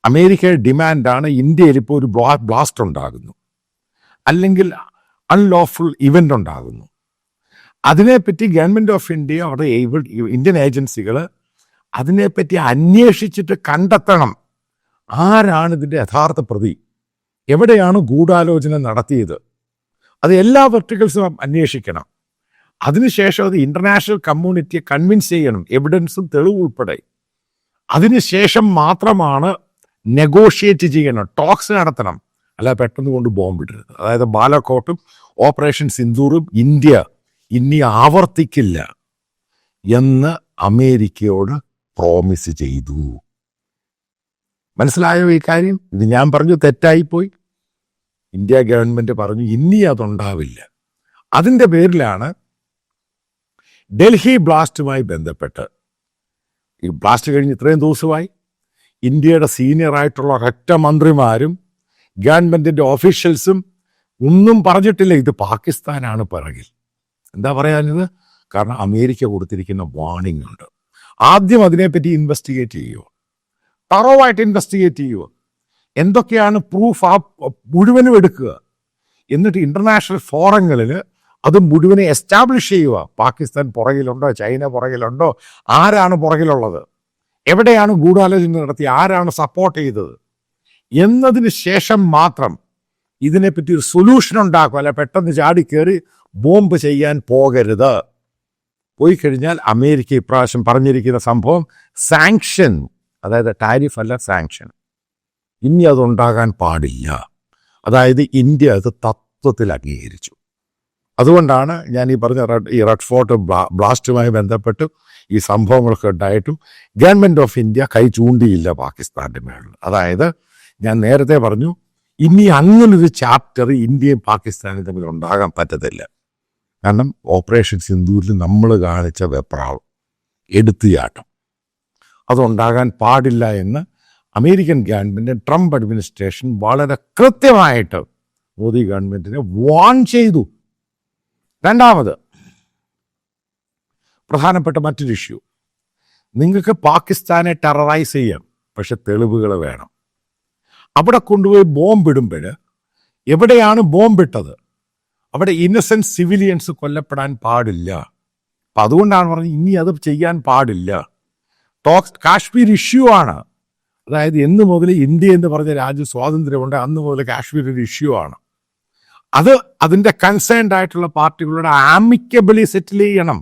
അമേരിക്കയുടെ ഡിമാൻഡാണ് ഇന്ത്യയിൽ ഇപ്പോൾ ഒരു ബ്ലാസ്റ്റ് ഉണ്ടാകുന്നു, അല്ലെങ്കിൽ അൺലോഫുൾ ഇവൻ്റ് ഉണ്ടാകുന്നു. അതിനെപ്പറ്റി ഗവൺമെൻറ് ഓഫ് ഇന്ത്യ, അവിടെ ഇന്ത്യൻ ഏജൻസികൾ അതിനെപ്പറ്റി അന്വേഷിച്ചിട്ട് കണ്ടെത്തണം ആരാണ് ഇതിൻ്റെ യഥാർത്ഥ പ്രതി, എവിടെയാണ് ഗൂഢാലോചന നടത്തിയത്. അത് എല്ലാ വെർട്ടിക്കൽസും അന്വേഷിക്കണം. അതിനുശേഷം അത് ഇൻ്റർനാഷണൽ കമ്മ്യൂണിറ്റിയെ കൺവിൻസ് ചെയ്യണം, എവിഡൻസും തെളിവും ഉൾപ്പെടെ. അതിനുശേഷം മാത്രമാണ് നെഗോഷിയേറ്റ് ചെയ്യണം, ടോക്സ് നടത്തണം. അല്ല പെട്ടെന്ന് കൊണ്ട് ബോംബിടരുത്. അതായത് ബാലക്കോട്ടും ഓപ്പറേഷൻ സിന്ദൂറും ഇന്ത്യ ഇനി ആവർത്തിക്കില്ല എന്ന് അമേരിക്കയോട് പ്രോമിസ് ചെയ്തു. മനസ്സിലായോ ഈ കാര്യം? ഇത് ഞാൻ പറഞ്ഞു തെറ്റായിപ്പോയി. ഇന്ത്യ ഗവൺമെൻറ് പറഞ്ഞു ഇനി അതുണ്ടാവില്ല. അതിൻ്റെ പേരിലാണ് ഡൽഹി ബ്ലാസ്റ്റുമായി ബന്ധപ്പെട്ട്, ഈ ബ്ലാസ്റ്റ് കഴിഞ്ഞ് ഇത്രയും ദിവസമായി ഇന്ത്യയുടെ സീനിയറായിട്ടുള്ള ഒരൊറ്റ മന്ത്രിമാരും ഗവൺമെൻറ്റിൻ്റെ ഓഫീഷ്യൽസും ഒന്നും പറഞ്ഞിട്ടില്ല ഇത് പാകിസ്ഥാനാണ് പിറകിൽ. എന്താ പറയാനിത്? കാരണം അമേരിക്ക കൊടുത്തിരിക്കുന്ന വാർണിംഗ് ഉണ്ട്. ആദ്യം അതിനെപ്പറ്റി ഇൻവെസ്റ്റിഗേറ്റ് ചെയ്യുക, തറവായിട്ട് ഇൻവെസ്റ്റിഗേറ്റ് ചെയ്യുക, എന്തൊക്കെയാണ് പ്രൂഫ് ആ മുഴുവനും എടുക്കുക, എന്നിട്ട് ഇൻ്റർനാഷണൽ ഫോറങ്ങളിൽ അത് മുഴുവനെ എസ്റ്റാബ്ലിഷ് ചെയ്യുക. പാകിസ്ഥാൻ പുറകിലുണ്ടോ, ചൈന പുറകിലുണ്ടോ, ആരാണ് പുറകിലുള്ളത്, എവിടെയാണ് ഗൂഢാലോചന നടത്തി, ആരാണ് സപ്പോർട്ട് ചെയ്തത് എന്നതിന് ശേഷം മാത്രം ഇതിനെപ്പറ്റി ഒരു സൊല്യൂഷൻ ഉണ്ടാക്കും. അല്ല പെട്ടെന്ന് ചാടിക്കേറി ബോംബ് ചെയ്യാൻ പോകരുത്. പോയി കഴിഞ്ഞാൽ അമേരിക്ക ഇപ്രാവശ്യം പറഞ്ഞിരിക്കുന്ന സംഭവം സാങ്ഷൻ, അതായത് ടാരിഫ് അല്ല സാങ്ഷൻ, ഇനി അതുണ്ടാകാൻ പാടില്ല. അതായത് ഇന്ത്യ അത് തത്വത്തിൽ അംഗീകരിച്ചു. അതുകൊണ്ടാണ് ഞാൻ ഈ പറഞ്ഞ ഈ റെഡ് ഫോർട്ട് ബ്ലാസ്റ്റുമായി ബന്ധപ്പെട്ട് ഈ സംഭവങ്ങളൊക്കെ ഉണ്ടായിട്ടും ഗവൺമെൻറ് ഓഫ് ഇന്ത്യ കൈ ചൂണ്ടിയില്ല പാകിസ്ഥാൻ്റെ മേളിൽ. അതായത് ഞാൻ നേരത്തെ പറഞ്ഞു ഇനി അങ്ങനൊരു ചാപ്റ്റർ ഇന്ത്യയും പാകിസ്ഥാനും തമ്മിൽ ഉണ്ടാകാൻ പറ്റത്തില്ല. കാരണം ഓപ്പറേഷൻ സിന്ദൂരിൽ നമ്മൾ കാണിച്ച വെപ്രാളം, എടുത്തുചാട്ടം, അതുണ്ടാകാൻ പാടില്ല എന്ന് അമേരിക്കൻ ഗവൺമെൻറ്, ട്രംപ് അഡ്മിനിസ്ട്രേഷൻ വളരെ കൃത്യമായിട്ട് മോദി ഗവൺമെൻറ്റിനെ വാൺ ചെയ്തു. രണ്ടാമത് പ്രധാനപ്പെട്ട മറ്റൊരു ഇഷ്യൂ, നിങ്ങൾക്ക് പാകിസ്ഥാനെ ടെററൈസ് ചെയ്യാം, പക്ഷെ തെളിവുകൾ വേണം. അവിടെ കൊണ്ടുപോയി ബോംബിടുമ്പോൾ എവിടെയാണ് ബോംബിട്ടത്, അവിടെ ഇന്നസെൻറ്റ് സിവിലിയൻസ് കൊല്ലപ്പെടാൻ പാടില്ല. അപ്പം അതുകൊണ്ടാണ് പറഞ്ഞത് ഇനി അത് ചെയ്യാൻ പാടില്ല. കാശ്മീർ ഇഷ്യൂ ആണ്. അതായത് എന്ന് മുതൽ ഇന്ത്യ എന്ന് പറഞ്ഞ രാജ്യം സ്വാതന്ത്ര്യമുണ്ട് അന്ന് മുതൽ കാശ്മീർ ഒരു ഇഷ്യൂ ആണ്. അത് അതിൻ്റെ കൺസേൺഡ് ആയിട്ടുള്ള പാർട്ടികളോട് ആമിക്കബിളി സെറ്റിൽ ചെയ്യണം.